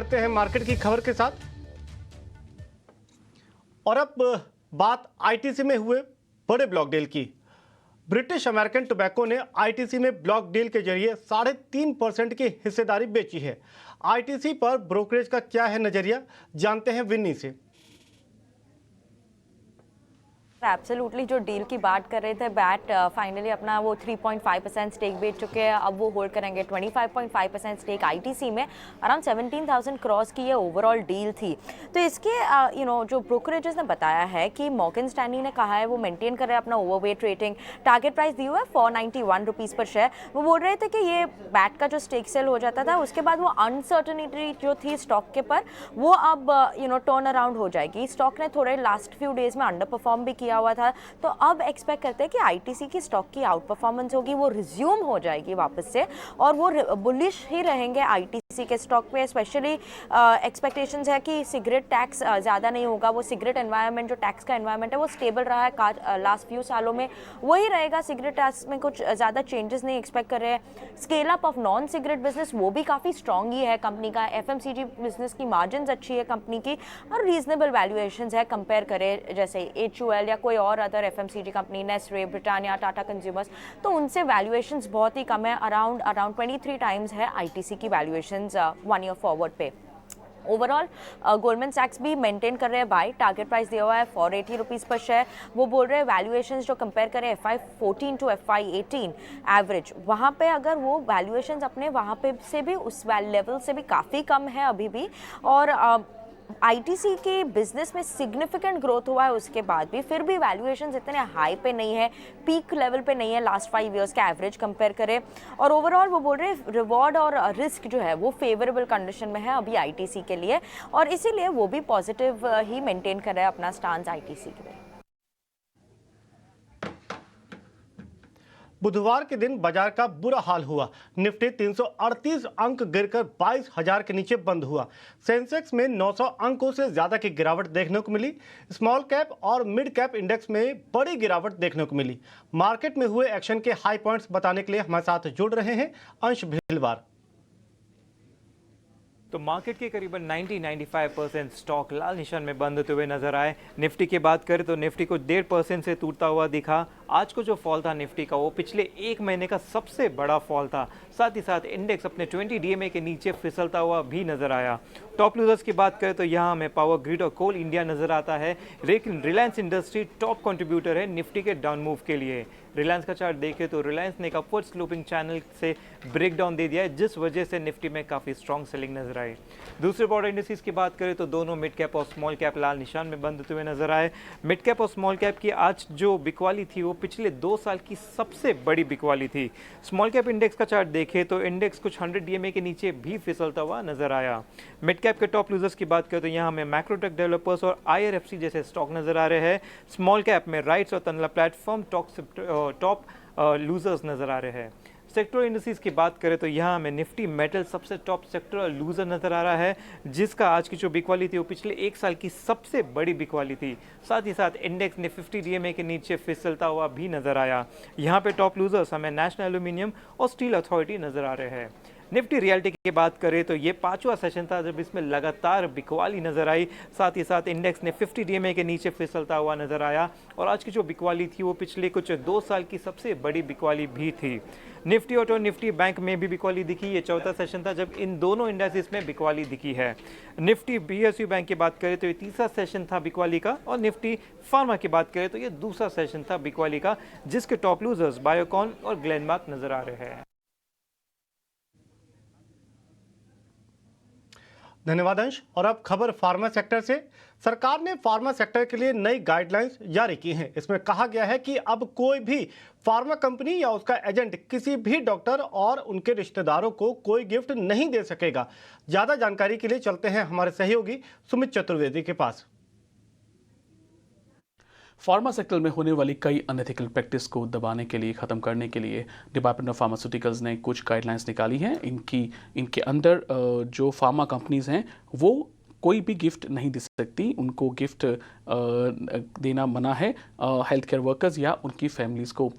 करते हैं मार्केट की खबर के साथ। और अब बात आईटीसी में हुए बड़े ब्लॉक डील की। ब्रिटिश अमेरिकन टोबैको ने आईटीसी में ब्लॉक डील के जरिए 3.5% की हिस्सेदारी बेची है। आईटीसी पर ब्रोकरेज का क्या है नजरिया, जानते हैं विन्नी से। एब्सोल्युटली जो डील की बात कर रहे थे, बैट फाइनली अपना वो 3.5% स्टेक बेच चुके हैं। अब वो होल्ड करेंगे 25.5% स्टेक आईटीसी में। अराउंड 17,000 क्रॉस की ये ओवरऑल डील थी। तो इसके जो ब्रोकरेजेस ने बताया है कि मॉर्गन स्टैनली ने कहा है वो मेंटेन कर रहे हैं अपना ओवरवेट रेटिंग। टारगेट प्राइस दी हुआ है 491 रुपीज़ पर शेयर। वो बोल रहे थे कि ये बैट का जो स्टेक सेल हो जाता था उसके बाद वो अनसर्टनिटी जो थी स्टॉक के पर वो अब टर्न अराउंड हो जाएगी। स्टॉक ने थोड़े लास्ट फ्यू डेज में अंडर परफॉर्म भी किया हुआ था, तो अब एक्सपेक्ट करते हैं कि आईटीसी की स्टॉक की आउट परफॉर्मेंस होगी, वो रिज्यूम हो जाएगी वापस से और वो बुलिश ही रहेंगे आईटीसी के स्टॉक पे। स्पेशली एक्सपेक्टेशंस है कि सिगरेट टैक्स ज़्यादा नहीं होगा। वो सिगरेट एनवायरनमेंट जो टैक्स का एनवायरनमेंट है वो स्टेबल रहा है लास्ट फ्यू सालों में, वही रहेगा। सिगरेट टैक्स में कुछ ज़्यादा चेंजेस नहीं एक्सपेक्ट कर रहे हैं। Scale up of non cigarette business वो भी काफ़ी स्ट्रॉन्ग ही है कंपनी का। एफएमसीजी बिजनेस की मार्जिन अच्छी है कंपनी की और रीजनेबल वैल्यूएशंस है कंपेयर करें जैसे HUL या कोई और other FMCG company, Nestle, Britannia, Tata consumers, तो उनसे वैल्यूएशंस बहुत ही कम है। अराउंड 23 टाइम्स है आईटीसी की वैल्यूएशंस 1 ईयर फॉरवर्ड पे। ओवरऑल गोल्डमैन सैक्स भी मेंटेन कर रहे हैं बाई। टारगेट प्राइस दिया हुआ है 480 रुपीज़ पर शेयर। वो बोल रहे हैं वैल्यूएशंस जो कंपेयर करें FY14 टू FY18 एवरेज, वहाँ पे अगर वो वैल्यूएशंस अपने वहाँ पे से भी उस लेवल से भी काफ़ी कम है अभी भी। और आईटीसी के बिजनेस में सिग्निफिकेंट ग्रोथ हुआ है उसके बाद भी, फिर भी वैल्यूएशंस इतने हाई पे नहीं है, पीक लेवल पे नहीं है लास्ट 5 इयर्स का एवरेज कंपेयर करें। और ओवरऑल वो बोल रहे हैं रिवॉर्ड और रिस्क जो है वो फेवरेबल कंडीशन में है अभी आईटीसी के लिए, और इसीलिए वो भी पॉजिटिव ही मेंटेन कर रहा है अपना स्टांस आईटीसी के लिए। बुधवार के दिन बाजार का बुरा हाल हुआ। निफ्टी 338 अंक गिरकर 22,000 के नीचे बंद हुआ। सेंसेक्स में 900 अंकों से ज्यादा की गिरावट देखने को मिली। स्मॉल कैप और मिड कैप इंडेक्स में बड़ी गिरावट देखने को मिली। मार्केट में हुए एक्शन के हाई पॉइंट्स बताने के लिए हमारे साथ जुड़ रहे हैं अंश भिलवार। तो मार्केट के करीबन 90-95% स्टॉक लाल निशान में बंद होते हुए नजर आए। निफ्टी की बात करें तो निफ्टी को 1.5% से टूटता हुआ दिखा। आज को जो फॉल था निफ्टी का वो पिछले एक महीने का सबसे बड़ा फॉल था। साथ ही साथ इंडेक्स अपने 20 DMA के नीचे फिसलता हुआ भी नजर आया। टॉप लूजर्स की बात करें तो यहाँ हमें पावर ग्रिड और कोल इंडिया नजर आता है, लेकिन रिलायंस इंडस्ट्री टॉप कंट्रीब्यूटर है निफ्टी के डाउन मूव के लिए। रिलायंस का चार्ट देखें तो रिलायंस ने एक अपवर्ड स्लोपिंग चैनल से ब्रेक डाउन दे दिया है, जिस वजह से निफ्टी में काफ़ी स्ट्रॉन्ग सेलिंग नजर आई। दूसरे बॉर्डर इंडस्ट्रीज की बात करें तो दोनों मिड कैप और स्मॉल कैप लाल निशान में बंद होते हुए नजर आए। मिड कैप और स्मॉल कैप की आज जो बिकवाली थी वो पिछले 2 साल की सबसे बड़ी बिकवाली थी। स्मॉल कैप इंडेक्स का चार्ट देखें तो इंडेक्स कुछ 100 DMA के नीचे भी फिसलता हुआ नजर आया। मिड कैप के टॉप लूजर्स की बात करें तो यहाँ हमें मैक्रोटेक डेवलपर्स और IRFC जैसे स्टॉक नजर आ रहे हैं। स्मॉल कैप में राइट्स और तनला प्लेटफॉर्म टॉप लूजर्स नजर आ रहे हैं। सेक्टर इंडस्ट्रीज की बात करें तो यहाँ हमें निफ्टी मेटल सबसे टॉप सेक्टर लूजर नजर आ रहा है, जिसका आज की जो बिकवाली थी वो पिछले 1 साल की सबसे बड़ी बिकवाली थी। साथ ही साथ इंडेक्स ने 50 DMA के नीचे फिसलता हुआ भी नजर आया। यहाँ पे टॉप लूजर्स हमें नेशनल एल्यूमिनियम और स्टील अथॉरिटी नजर आ रहे हैं। निफ्टी रियल्टी की बात करें तो ये 5वां सेशन था जब इसमें लगातार बिकवाली नजर आई। साथ ही साथ इंडेक्स ने 50 DMA के नीचे फिसलता हुआ नजर आया और आज की जो बिकवाली थी वो पिछले कुछ 2 साल की सबसे बड़ी बिकवाली भी थी। निफ्टी और निफ्टी बैंक में भी बिकवाली दिखी। ये 4था सेशन था जब इन दोनों इंडेक्सेस में बिकवाली दिखी है। निफ्टी BSU बैंक की बात करें तो ये 3रा सेशन था बिकवाली का, और निफ्टी फार्मा की बात करें तो ये 2रा सेशन था बिकवाली का, जिसके टॉप लूजर्स बायोकॉन और ग्लेनमार्क नजर आ रहे हैं। धन्यवाद अंश। और अब खबर फार्मा सेक्टर से। सरकार ने फार्मा सेक्टर के लिए नई गाइडलाइंस जारी की हैं। इसमें कहा गया है कि अब कोई भी फार्मा कंपनी या उसका एजेंट किसी भी डॉक्टर और उनके रिश्तेदारों को कोई गिफ्ट नहीं दे सकेगा। ज्यादा जानकारी के लिए चलते हैं हमारे सहयोगी सुमित चतुर्वेदी के पास। फार्मा सेक्टर में होने वाली कई अनएथिकल प्रैक्टिस को दबाने के लिए, ख़त्म करने के लिए डिपार्टमेंट ऑफ फार्मास्यूटिकल्स ने कुछ गाइडलाइंस निकाली हैं। इनके अंदर जो फार्मा कंपनीज हैं वो कोई भी गिफ्ट नहीं दे सकती, उनको गिफ्ट देना मना है हेल्थ केयर वर्कर्स या उनकी फैमिलीज़ को।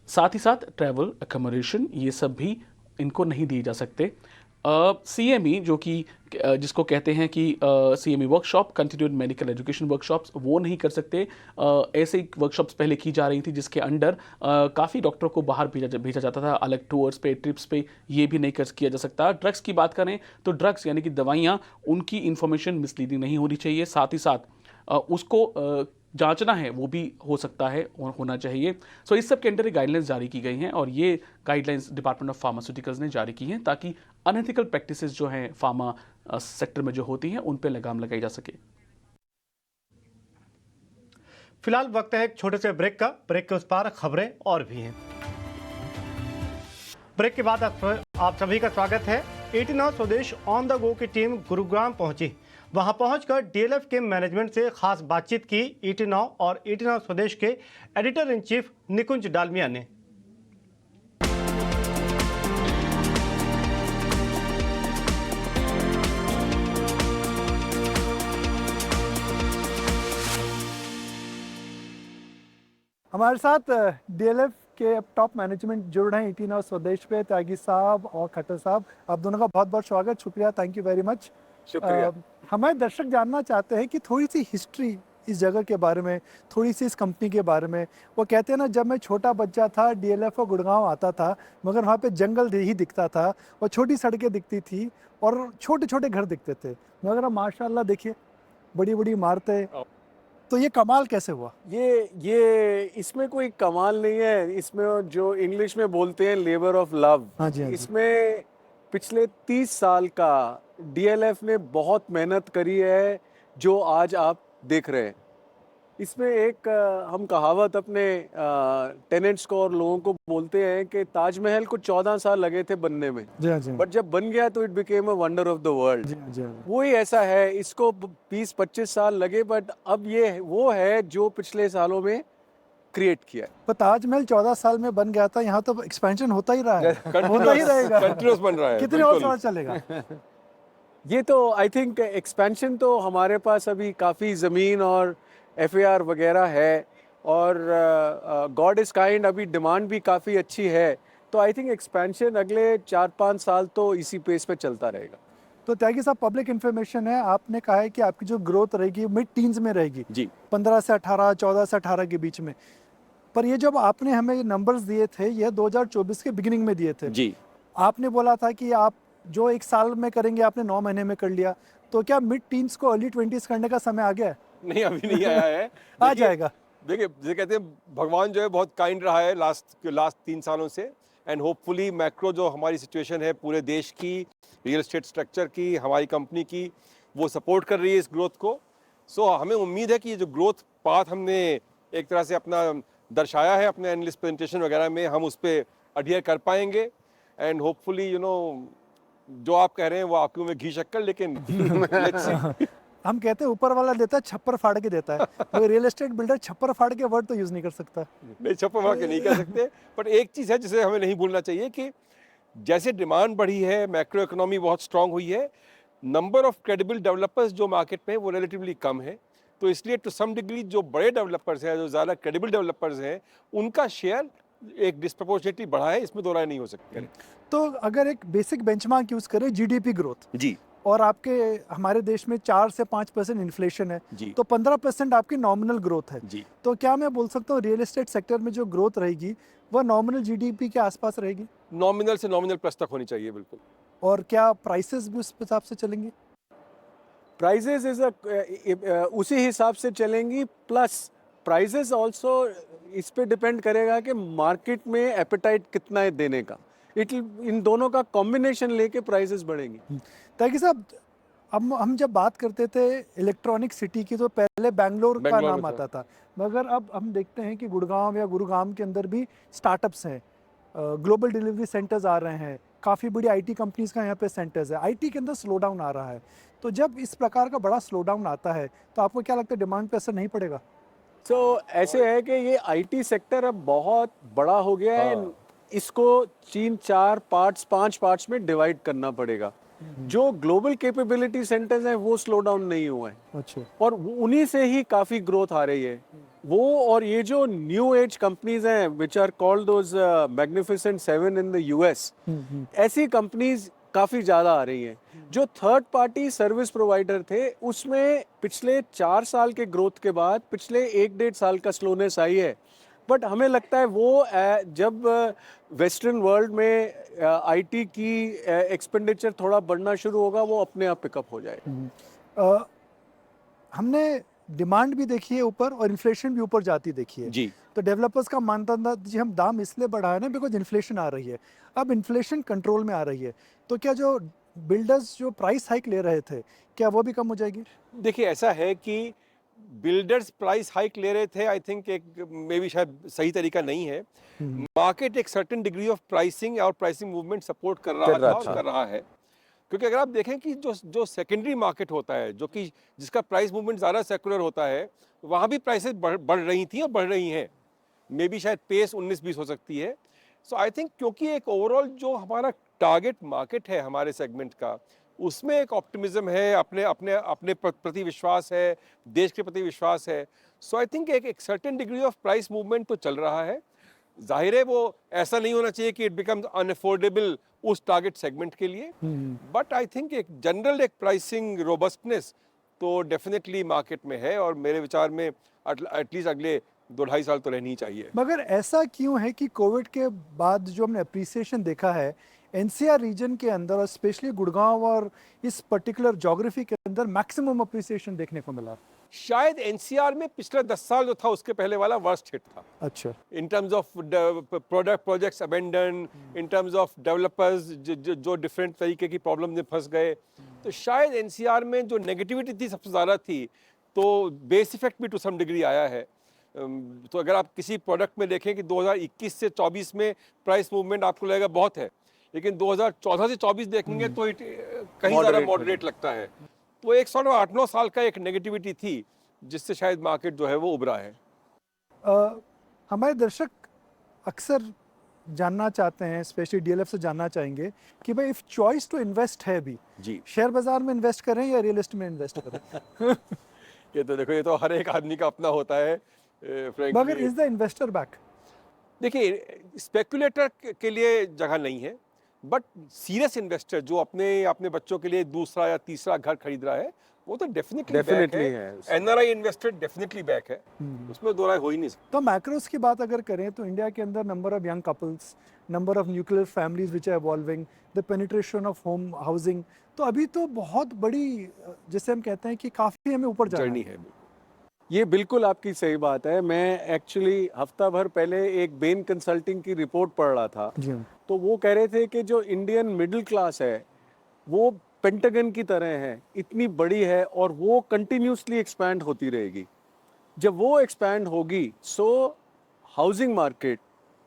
साथ ही साथ ट्रैवल, अकोमोडेशन, ये सब भी इनको नहीं दिए जा सकते। CME जो कि जिसको कहते हैं कि CME workshop, continued medical education workshops, वो नहीं कर सकते। ऐसे ही वर्कशॉप्स पहले की जा रही थी जिसके अंडर काफ़ी डॉक्टरों को बाहर भेजा जाता था अलग टूर्स पे, ट्रिप्स पे। ये भी नहीं किया जा सकता। ड्रग्स की बात करें तो ड्रग्स यानी कि दवाइयाँ, उनकी इन्फॉर्मेशन मिसलीडिंग नहीं होनी चाहिए। साथ ही साथ उसको जांचना है वो भी हो सकता है और होना चाहिए। सो इस सब के अंडर गाइडलाइंस जारी की गई हैं और ये गाइडलाइंस डिपार्टमेंट ऑफ फार्मास्यूटिकल्स ने जारी की हैं ताकि अनएथिकल प्रैक्टिसेस जो हैं फार्मा सेक्टर में जो होती हैं उन पे लगाम लगाई जा सके। फिलहाल वक्त है एक छोटे से ब्रेक का। ब्रेक के उस पार खबरें और भी हैं। ब्रेक के बाद आप सभी का स्वागत है। 89 स्वदेश ऑन द गो की टीम गुरुग्राम पहुंची। वहां पहुंचकर DLF के मैनेजमेंट से खास बातचीत की 89 और 89 स्वदेश के एडिटर इन चीफ निकुंज डालमिया ने। हमारे साथ DLF के अब टॉप मैनेजमेंट जुड़ रहे हैं 89 स्वदेश पे। त्यागी साहब और खट्टर साहब, आप दोनों का बहुत बहुत स्वागत, शुक्रिया, थैंक यू वेरी मच। शुक्रिया। हमारे दर्शक जानना चाहते हैं कि थोड़ी सी हिस्ट्री इस जगह के बारे में, थोड़ी सी इस कंपनी के बारे में। वो कहते हैं ना, जब मैं छोटा बच्चा था DLF और गुड़गांव आता था, मगर वहाँ पे जंगल ही दिखता था और छोटी सड़कें दिखती थी और छोटे छोटे घर दिखते थे। मगर अब माशाल्लाह देखिए बड़ी बड़ी इमारतें। तो ये कमाल कैसे हुआ? ये इसमें कोई कमाल नहीं है, इसमें जो इंग्लिश में बोलते हैं लेबर ऑफ लव। हाँ जी, हाँ जी। इसमें पिछले 30 साल का DLF ने बहुत मेहनत करी है जो आज आप देख रहे हैं। इसमें एक हम कहावत अपने टेनेंट्स को और लोगों को बोलते हैं कि ताजमहल को 14 साल लगे थे बनने में, जी हाँ जी। बट जब बन गया तो it became a wonder of the world. जी हाँ जी हाँ। वही ऐसा है, इसको 20-25 साल लगे, बट अब ये वो है जो पिछले सालों में क्रिएट किया है। पर ताजमहल 14 साल में बन गया था, यहाँ तो एक्सपेंशन होता ही रहा है, होता ही रहेगा, कंटिन्यूस बन रहा है। कितने और बिल्कुल। साल चलेगा? ये तो आई थिंक एक्सपेंशन तो हमारे पास अभी काफ़ी ज़मीन और FAR वगैरह है और गॉड इज़ काइंड, अभी डिमांड भी काफ़ी अच्छी है। तो आई थिंक एक्सपेंशन अगले 4-5 साल तो इसी पेस पे चलता रहेगा। तो त्यागी साहब, पब्लिक इन्फॉर्मेशन है, आपने कहा है कि आपकी जो ग्रोथ रहेगी मिड टीन्स में रहेगी, जी 15 से 18, 14 से 18 के बीच में। पर ये जब आपने हमें ये नंबर्स दिए थे, ये 2024 के बिगिनिंग में दिए थे। जी। आपने बोला था कि आप जो 1 साल में करेंगे, आपने 9 महीने में कर लिया। तो क्या मिड टीन्स को अर्ली 20s करने का समय आ गया है? नहीं, अभी नहीं आया है। आ जाएगा। देखिए, जैसे कहते हैं भगवान जो है बहुत काइंड रहा है लास्ट 3 सालों से, एंड होपफुली मैक्रो जो हमारी सिचुएशन है पूरे देश की, रियल एस्टेट स्ट्रक्चर की, हमारी कंपनी की, वो सपोर्ट कर रही है इस ग्रोथ को। सो हमें उम्मीद है कि ये जो ग्रोथ पाथ हमने एक तरह से अपना दर्शाया है अपने एनालिस्ट प्रेजेंटेशन वगैरह में, हम उस पर अडियर कर पाएंगे। एंड होपफुली जो आप कह रहे हैं वो आपके मुंह में घी शक्कर, लेकिन let's see। हम कहते हैं ऊपर वाला देता है, छप्पर फाड़ के देता है। तो रियल एस्टेट बिल्डर छप्पर फाड़ के वर्ड तो यूज नहीं कर सकता। नहीं, छप्पर मार के नहीं कर सकते, बट एक चीज़ है जिसे हमें नहीं भूलना चाहिए कि जैसे डिमांड बढ़ी है, मैक्रो इकोनॉमी बहुत स्ट्रांग हुई है, नंबर ऑफ क्रेडिबल डेवलपर्स जो मार्केट में वो रिलेटिवली कम है। तो इसलिए टू सम डिग्री जो बड़े डेवलपर्स हैं, जो ज़्यादा क्रेडिबल डेवलपर्स हैं, उनका शेयर एक डिस्प्रपोर्शनेटली बढ़ा है, इसमें दो राय नहीं हो सकती। तो अगर एक बेसिक बेंचमार्क यूज करें, GDP ग्रोथ, जी और आपके हमारे देश में 4 से 5% इन्फ्लेशन है, जी तो 15% आपकी नॉमिनल ग्रोथ है। जी। तो क्या मैं बोल सकता हूँ रियल एस्टेट सेक्टर में जो ग्रोथ रहेगी वह नॉमिनल GDP के आसपास रहेगी? नॉमिनल से नॉमिनल प्लस तक होनी चाहिए, बिल्कुल। और क्या प्राइसेस भी उस हिसाब से चलेंगे? प्राइजेस उसी हिसाब से चलेंगी, प्लस प्राइजेस ऑल्सो इस पे डिपेंड करेगा कि मार्केट में एपेटाइट कितना है देने का। इन दोनों का कॉम्बिनेशन लेके प्राइजेस बढ़ेंगी। ताकि साहब, हम जब बात करते थे इलेक्ट्रॉनिक सिटी की, तो पहले बैंगलोर का बैंगलोर नाम में आता था, मगर अब हम देखते हैं कि गुड़गांव या गुरुग्राम के अंदर भी स्टार्टअप्स हैं, ग्लोबल डिलीवरी सेंटर्स आ रहे हैं, काफ़ी बड़ी IT कंपनीज का यहाँ पे सेंटर्स है। IT के अंदर स्लो डाउन आ रहा है। तो जब इस प्रकार का बड़ा स्लो डाउन आता है, तो आपको क्या लगता है डिमांड पे असर नहीं पड़ेगा? तो ऐसे है कि ये IT सेक्टर अब बहुत बड़ा हो गया है, इसको 3-4 पार्ट्स 5 पार्ट्स में डिवाइड करना पड़ेगा। जो ग्लोबल कैपेबिलिटी सेंटर्स हैं वो स्लो डाउन नहीं हुआ है, अच्छा, और उन्हीं से ही काफ़ी ग्रोथ आ रही है वो। और ये जो न्यू एज कंपनीज हैं which are called those magnificent 7 in the US, ऐसी कंपनीज काफ़ी ज़्यादा आ रही हैं। जो थर्ड पार्टी सर्विस प्रोवाइडर थे उसमें पिछले 4 साल के ग्रोथ के बाद पिछले 1-1.5 साल का स्लोनेस आई है। बट हमें लगता है वो जब वेस्टर्न वर्ल्ड में आईटी की एक्सपेंडिचर थोड़ा बढ़ना शुरू होगा वो अपने आप पिकअप हो जाएगा। अ, हमने डिमांड भी देखी है ऊपर और इन्फ्लेशन भी ऊपर जाती देखी है। जी। तो डेवलपर्स का मानता था जी हम दाम इसलिए बढ़ाए ना बिकॉज इन्फ्लेशन आ रही है। अब इन्फ्लेशन कंट्रोल में आ रही है तो क्या जो बिल्डर्स जो प्राइस हाइक ले रहे थे क्या वो भी कम हो जाएगी? देखिए ऐसा है कि बिल्डर्स प्राइस हाइक ले रहे थे, आई थिंक एक मे बी शायद सही तरीका नहीं है। मार्केट एक सर्टेन डिग्री ऑफ प्राइसिंग और प्राइसिंग मूवमेंट सपोर्ट कर रहा था और कर रहा है। क्योंकि अगर आप देखें कि जो सेकेंडरी मार्केट होता है जो कि जिसका प्राइस मूवमेंट ज़्यादा सेकुलर होता है वहाँ भी प्राइसेस बढ़ रही थी और बढ़ रही हैं। मे बी शायद पेस 19-20 हो सकती है। सो आई थिंक क्योंकि एक ओवरऑल जो हमारा टारगेट मार्केट है हमारे सेगमेंट का उसमें एक ऑप्टिमिज्म है, अपने अपने अपने प्रति विश्वास है, देश के प्रति विश्वास है। सो आई थिंक एक certain degree of price movement तो चल रहा है। जाहिर है वो ऐसा नहीं होना चाहिए कि इट बिकम्स अनअफोर्डेबल उस टारगेट सेगमेंट के लिए, बट आई थिंक एक जनरल एक प्राइसिंग रोबस्टनेस तो डेफिनेटली मार्केट में है और मेरे विचार में एटलीस्ट अगले 2-2.5 साल तो रहनी ही चाहिए। मगर ऐसा क्यों है कि कोविड के बाद जो हमने अप्रिसिएशन देखा है एनसीआर रीजन के अंदर और स्पेशली गुड़गांव और इस पर्टिकुलर ज्योग्राफी के अंदर मैक्सिमम अप्रिसिएशन देखने को मिला? शायद एनसीआर में पिछले 10 साल जो था उसके पहले वाला वर्स्ट हिट था। अच्छा। In terms of projects abandon, in terms of developers जो डिफरेंट तरीके की प्रॉब्लम में फंस गए, तो शायद एनसीआर में जो नेगेटिविटी थी सबसे ज़्यादा थी, तो बेस इफेक्ट भी टू सम डिग्री आया है। तो अगर आप किसी प्रोडक्ट में देखें कि 2021 से 24 में प्राइस मूवमेंट आपको लगेगा बहुत है, लेकिन 2014 से 24 देखेंगे तो कहीं ज़्यादा मॉडरेट लगता है। तो एक 8-9 साल का एक नेगेटिविटी थी जिससे शायद मार्केट जो है वो उभरा है। हमारे दर्शक अक्सर जानना चाहते हैं, स्पेशली डीएलएफ से जानना चाहेंगे कि भाई इफ चॉइस टू इन्वेस्ट है भी जी। शेयर बाजार में इन्वेस्ट करें या रियल एस्टेट में इन्वेस्ट करें? ये तो देखो ये तो हर एक आदमी का अपना होता है। मगर इज द इन्वेस्टर बैक? देखिए स्पेकुलेटर के लिए जगह नहीं है, बट सीरियस इन्वेस्टर जो अपने बच्चों के लिए दूसरा या तीसरा घर खरीद रहा है वो तो डेफिनेटली है। एनआरआई इन्वेस्टर डेफिनेटली बैक है, उसमें दो राय हो ही नहीं सकती। तो मैक्रोस की बात अगर करें तो इंडिया के अंदर number of young couples, number of nuclear families which are evolving, the penetration of home housing, तो अभी तो बहुत बड़ी जैसे हम कहते हैं कि काफ़ी हमें ऊपर जर्नी जाना है। ये बिल्कुल आपकी सही बात है। मैं एक्चुअली हफ्ता भर पहले एक बेन कंसल्टिंग की रिपोर्ट पढ़ रहा था, जी हाँ। तो वो कह रहे थे कि जो इंडियन मिडिल क्लास है वो पेंटागन की तरह है, इतनी बड़ी है और वो कंटिन्यूसली एक्सपैंड होती रहेगी। जब वो एक्सपैंड होगी so housing market,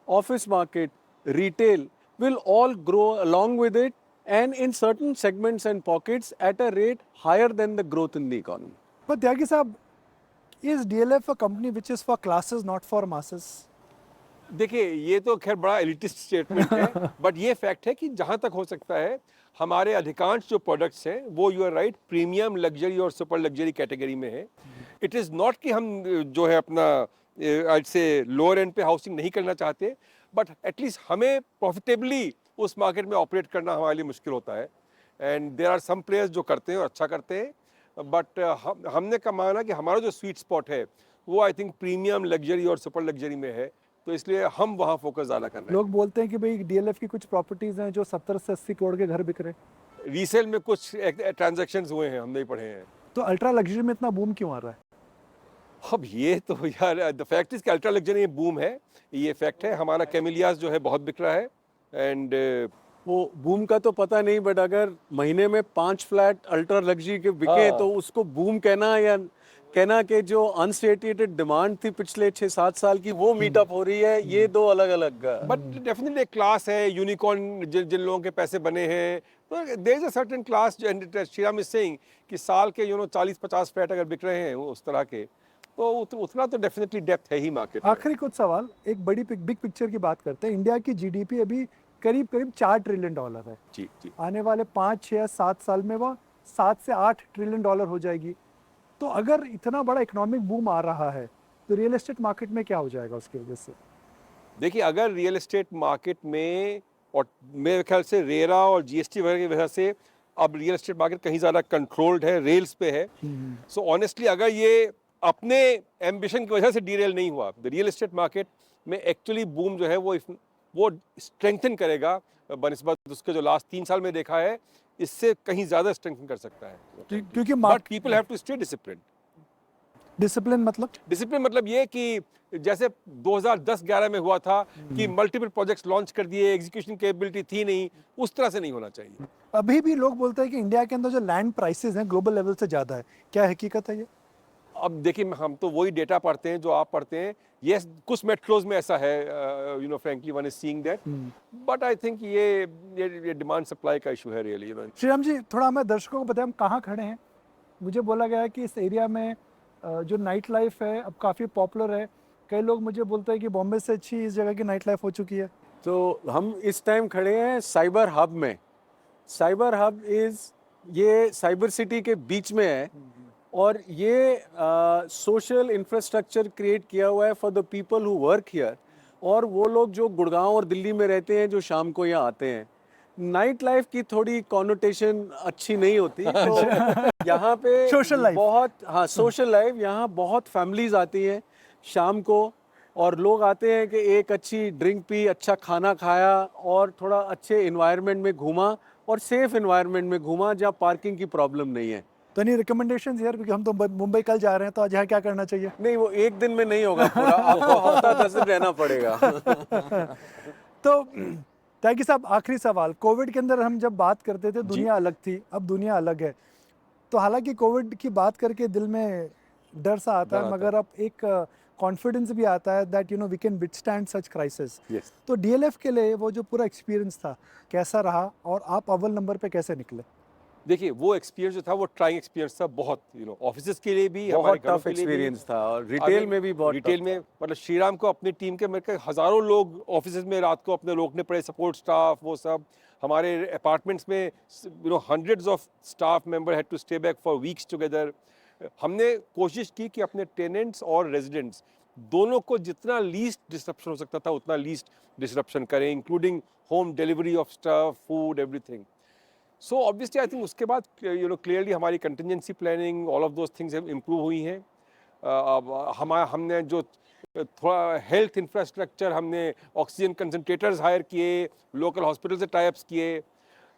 office market, retail will all grow along with it and in certain segments and pockets at a rate higher than the growth in the economy. पर त्यागी साहब, is DLF a company which is for classes not for masses? देखिए ये तो खैर बड़ा elitist statement है, but ये fact है कि जहाँ तक हो सकता है हमारे अधिकांश जो प्रोडक्ट्स हैं वो you are right premium luxury और सुपर लग्जरी कैटेगरी में है। इट इज़ नॉट कि हम जो है अपना आज से लोअर एंड पे हाउसिंग नहीं करना चाहते, बट एटलीस्ट हमें प्रॉफिटेबली उस मार्केट में ऑपरेट करना हमारे लिए मुश्किल होता है। And there are some players जो करते हैं और अच्छा करते हैं, बट हमने का माना कि हमारा जो स्वीट स्पॉट है वो आई थिंक प्रीमियम लग्जरी और सुपर लग्जरी में है, तो इसलिए हम वहाँ फोकस ज़्यादा कर रहे हैं। लोग बोलते हैं कि भाई डीएलएफ की कुछ प्रॉपर्टीज हैं जो 70 से 80 करोड़ के घर बिक रहे हैं। रीसेल में कुछ ट्रांजैक्शंस हुए हैं, हमने ही पढ़े हैं। तो अल्ट्रा लग्जरी में इतना बूम क्यों आ रहा है? अब ये तो यार द फैक्ट इज कि अल्ट्रा लग्जरी में बूम है, ये फैक्ट है। हमारा कैमिलियास जो है बहुत बिक रहा है एंड वो बूम का तो पता नहीं, बट अगर महीने में 5 फ्लैट अल्ट्रा लग्जरी के बिके तो उसको बूम कहना या कहना कि जो अनस्टेटेड डिमांड थी पिछले 6-7 साल की वो मीटअप हो रही है, ये दो अलग अलग। बट डेफिनेटली एक क्लास है, यूनिकॉर्न जिन लोगों के पैसे बने हैं, तो there is a certain class. Shriram is saying कि साल के 40-50 फ्लैट अगर बिक रहे हैं उस तरह के, तो उतना तो डेफिनेटली डेप्थ है ही मार्केट। आखिरी कुछ सवाल, एक बड़ी बिग पिक्चर की बात करते हैं। इंडिया की जीडीपी अभी करीब $4 ट्रिलियन है। जी जी। आने वाले 5, 6, 7 साल में वह 7 से 8 ट्रिलियन डॉलर हो जाएगी। तो अगर इतना बड़ा इकोनॉमिक बूम आ रहा है तो रियल एस्टेट मार्केट में क्या हो जाएगा उसकी वजह से? देखिए अगर रियल एस्टेट मार्केट में और मेरे ख्याल से रेरा और जीएसटी वगैरह की वजह से अब रियल एस्टेट मार्केट कहीं ज़्यादा कंट्रोल्ड है, रेल्स पे है। सो ऑनेस्टली अगर ये अपने एम्बिशन की वजह से डीरेल नहीं हुआ, द रियल एस्टेट मार्केट में एक्चुअली बूम जो है वो स्ट्रेंथन करेगा बनिस्बत उसके जो लास्ट 3 साल में देखा है, इससे कहीं ज़्यादा स्ट्रेंथन कर सकता है। क्योंकि but people have to stay discipline. Discipline मतलब ये कि जैसे 2010-11 में हुआ था कि मल्टीपल प्रोजेक्ट्स लॉन्च कर दिए, एग्जीक्यूशन कैपेबिलिटी थी नहीं, उस तरह से नहीं होना चाहिए। अभी भी लोग बोलते हैं कि इंडिया के अंदर जो लैंड प्राइसेस हैं ग्लोबल लेवल से ज़्यादा है, क्या हकीकत है ये? अब देखिए हम तो वही डेटा पढ़ते हैं जो आप पढ़ते हैं। यस, कुछ मेट्रोज में ऐसा है, you know frankly one is seeing that, but I think ये डिमांड सप्लाई का इशू है really, you know. Shriram ji, थोड़ा हमें दर्शकों को बताएं हम कहाँ खड़े हैं। मुझे बोला गया है कि इस एरिया में जो नाइट लाइफ है अब काफ़ी पॉपुलर है। कई लोग मुझे बोलते हैं कि बॉम्बे से अच्छी इस जगह की नाइट लाइफ हो चुकी है। तो हम इस टाइम खड़े हैं साइबर हब में। साइबर हब ये साइबर सिटी के बीच में है और ये सोशल इंफ्रास्ट्रक्चर क्रिएट किया हुआ है for the people who work here, और वो लोग जो गुड़गांव और दिल्ली में रहते हैं जो शाम को यहाँ आते हैं। नाइट लाइफ की थोड़ी कॉनोटेशन अच्छी नहीं होती, तो यहाँ पे सोशल लाइफ बहुत सोशल लाइफ, यहाँ बहुत फैमिलीज आती हैं शाम को, और लोग आते हैं कि एक अच्छी ड्रिंक पी, अच्छा खाना खाया और थोड़ा अच्छे इन्वायरमेंट में घूमा और सेफ इन्वायरमेंट में घूमा जहाँ पार्किंग की प्रॉब्लम नहीं है। तो नहीं रिकमेंडेशंस यार, क्योंकि हम तो मुंबई कल जा रहे हैं, तो आज यहाँ क्या करना चाहिए? नहीं, वो एक दिन में नहीं होगा पूरा, आपको हफ्ता 10 दिन रहना पड़ेगा। तो त्यागी साहब, आखिरी सवाल, कोविड के अंदर हम जब बात करते थे दुनिया अलग थी, अब दुनिया अलग है। तो हालांकि कोविड की बात करके दिल में डर सा आता है, मगर अब एक कॉन्फिडेंस भी आता है that you know we can withstand such crisis. तो डीएलएफ के लिए वो जो पूरा एक्सपीरियंस था कैसा रहा और आप अव्वल नंबर पे कैसे निकले? देखिए वो एक्सपीरियंस जो था वो ट्राइंग एक्सपीरियंस था, बहुत यू नो ऑफिसेज के लिए भी, बहुत हमारे घरों टफ के लिए भी। एक्सपीरियंस था, और रिटेल में भी बहुत रिटेल में मतलब श्रीराम को अपनी टीम के मेरे हज़ारों लोग ऑफिसेज में रात को अपने रोकने पड़े, सपोर्ट स्टाफ वो सब। हमारे अपार्टमेंट्स में you know hundreds of staff member had to stay back for weeks together. हमने कोशिश की कि अपने टेनेंट्स और रेजिडेंट्स दोनों को जितना लीस्ट डिसरप्शन हो सकता था उतना लीस्ट डिसरप्शन करें, including home delivery of stuff, food, everything. So obviously I think उसके बाद यू नो क्लियरली हमारी contingency planning, all of those things improve हुई हैं। हमने जो थोड़ा हेल्थ इंफ्रास्ट्रक्चर, हमने ऑक्सीजन कंसनट्रेटर्स हायर किए, लोकल हॉस्पिटल से टाइप्स किए।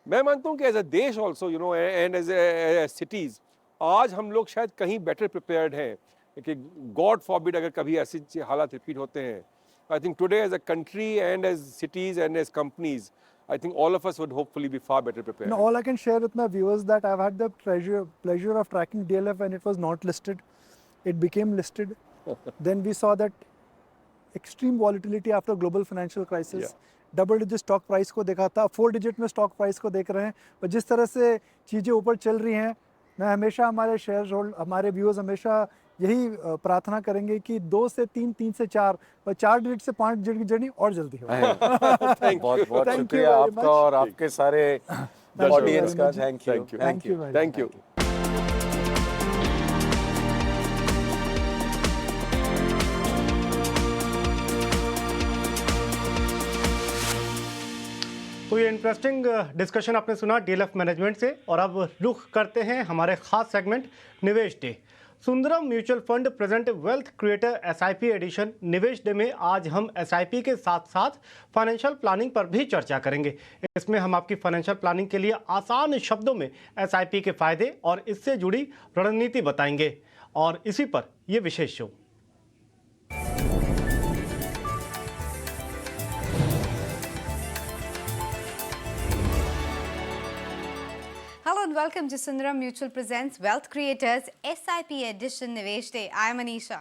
मैं मानता हूँ कि एज अ देश also you know and as cities आज हम लोग शायद कहीं बेटर प्रिपेयर्ड हैं कि गॉड फॉरबिड अगर कभी ऐसी हालात रिपीट होते हैं। I think today as a country and as cities and as companies, I think all of us would hopefully be far better prepared. No, all I can share with my viewers that I've had the pleasure of tracking DLF when it was not listed. It became listed. Then we saw that extreme volatility after global financial crisis. Double digit stock price को देखा था, 4 digit में stock price को देख रहे हैं। और जिस तरह से चीज़ें ऊपर चल रही हैं, मैं हमेशा हमारे हमारे व्यूअर्स हमेशा यही प्रार्थना करेंगे कि 2 से 3, 3 से 4 और 4 डिजिट से 5 डिजिट की जर्नी और जल्दी हो। बहुत बहुत शुक्रिया आपका और आपके सारे ऑडियंस का। Thank you. तो ये इंटरेस्टिंग डिस्कशन आपने सुना डीएलएफ मैनेजमेंट से, और अब रुख करते हैं हमारे खास segment Nivesh day. Sundaram mutual fund present wealth creator SIP edition Nivesh day में आज हम एसआईपी के साथ साथ फाइनेंशियल प्लानिंग पर भी चर्चा करेंगे। इसमें हम आपकी फाइनेंशियल प्लानिंग के लिए आसान शब्दों में एसआईपी के फायदे और इससे जुड़ी रणनीति बताएंगे, और इसी पर यह विशेष show. Hello and welcome to Sundaram Mutual Presents Wealth Creators SIP Edition Nivesh Day. I am Anisha.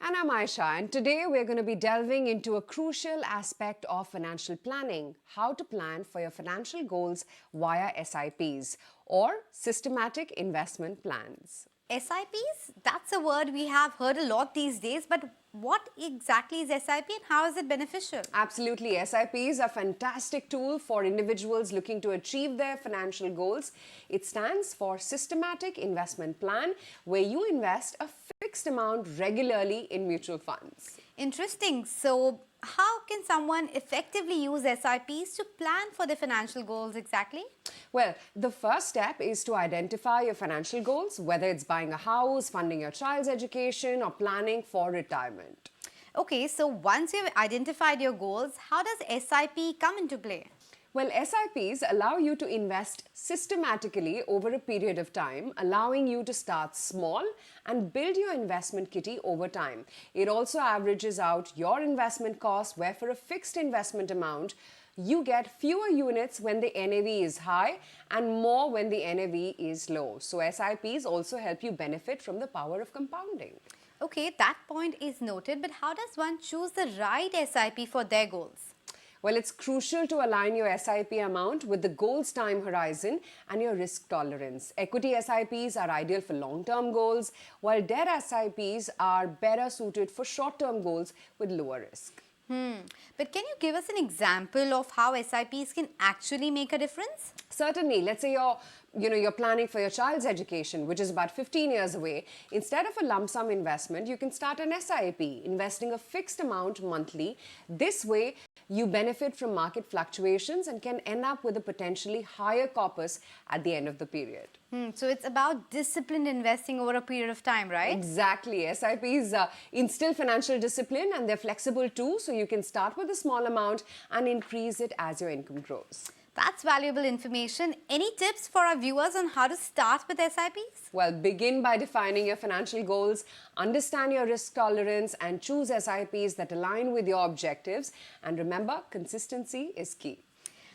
And I'm Aisha, and today we're going to be delving into a crucial aspect of financial planning: how to plan for your financial goals via SIPs or systematic investment plans. SIPs? That's a word we have heard a lot these days, but what exactly is SIP and how is it beneficial? Absolutely, SIPs are a fantastic tool for individuals looking to achieve their financial goals. It stands for Systematic Investment Plan, where you invest a fixed amount regularly in mutual funds. Interesting. So, how can someone effectively use SIPs to plan for their financial goals exactly? Well, the first step is to identify your financial goals, whether it's buying a house, funding your child's education, or planning for retirement. Okay, so once you've identified your goals, how does SIP come into play? Well, SIPs allow you to invest systematically over a period of time, allowing you to start small and build your investment kitty over time. It also averages out your investment cost, where for a fixed investment amount, you get fewer units when the NAV is high and more when the NAV is low. So SIPs also help you benefit from the power of compounding. Okay, that point is noted, but how does one choose the right SIP for their goals? Well, it's crucial to align your SIP amount with the goal's time horizon and your risk tolerance. Equity SIPs are ideal for long-term goals, while debt SIPs are better suited for short-term goals with lower risk. But can you give us an example of how SIPs can actually make a difference? Certainly, let's say you're planning for your child's education, which is about 15 years away. Instead of a lump sum investment, you can start an SIP, investing a fixed amount monthly. This way, you benefit from market fluctuations and can end up with a potentially higher corpus at the end of the period. So it's about disciplined investing over a period of time, right? Exactly. SIPs instill financial discipline, and they're flexible too, so you can start with a small amount and increase it as your income grows. That's valuable information. Any tips for our viewers on how to start with SIPs? Well, begin by defining your financial goals, understand your risk tolerance, and choose SIPs that align with your objectives. And remember, consistency is key.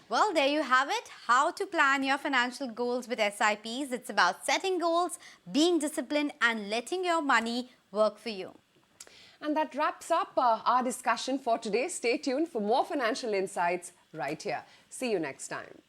Well, there you have it. How to plan your financial goals with SIPs. It's about setting goals, being disciplined, and letting your money work for you. And that wraps up our discussion for today. Stay tuned for more financial insights right here. See you next time.